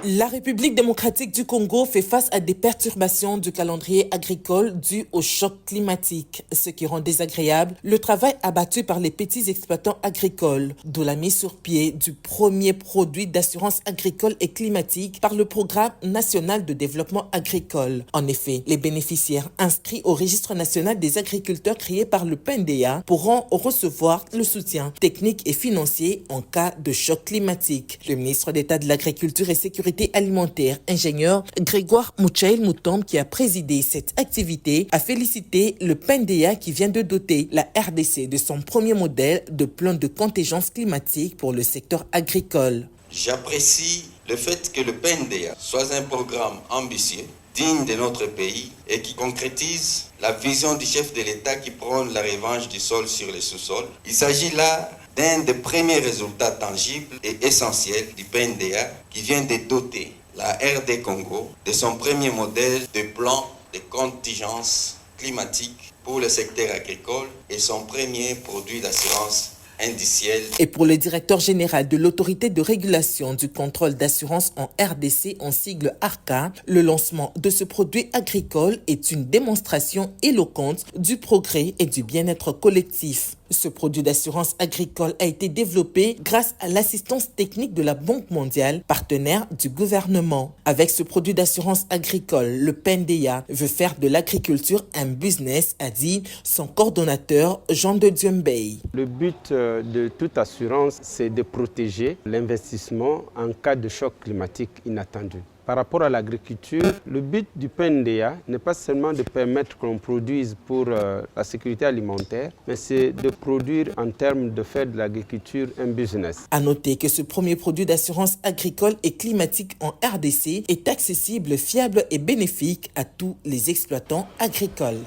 La République démocratique du Congo fait face à des perturbations du calendrier agricole dues au choc climatique, ce qui rend désagréable le travail abattu par les petits exploitants agricoles, d'où la mise sur pied du premier produit d'assurance agricole et climatique par le Programme national de développement agricole. En effet, les bénéficiaires inscrits au registre national des agriculteurs créé par le PNDA pourront recevoir le soutien technique et financier en cas de choc climatique. Le ministre d'État de l'Agriculture et Sécurité alimentaire, ingénieur Grégoire Mouchaïl Moutombe, qui a présidé cette activité, a félicité le PNDA qui vient de doter la RDC de son premier modèle de plan de contingence climatique pour le secteur agricole. J'apprécie le fait que le PNDA soit un programme ambitieux, digne de notre pays et qui concrétise la vision du chef de l'État qui prône la revanche du sol sur les sous-sols. Il s'agit là d'un des premiers résultats tangibles et essentiels du PNDA qui vient de doter la RD Congo de son premier modèle de plan de contingence climatique pour le secteur agricole et son premier produit d'assurance indicielle. Et pour le directeur général de l'autorité de régulation du contrôle d'assurance en RDC, en sigle ARCA, le lancement de ce produit agricole est une démonstration éloquente du progrès et du bien-être collectif. Ce produit d'assurance agricole a été développé grâce à l'assistance technique de la Banque mondiale, partenaire du gouvernement. Avec ce produit d'assurance agricole, le PNDA veut faire de l'agriculture un business, a dit son coordonnateur Jean de Dieumbey. Le but de toute assurance, c'est de protéger l'investissement en cas de choc climatique inattendu. Par rapport à l'agriculture, le but du PNDA n'est pas seulement de permettre qu'on produise pour la sécurité alimentaire, mais c'est de produire en termes de faire de l'agriculture un business. À noter que ce premier produit d'assurance agricole et climatique en RDC est accessible, fiable et bénéfique à tous les exploitants agricoles.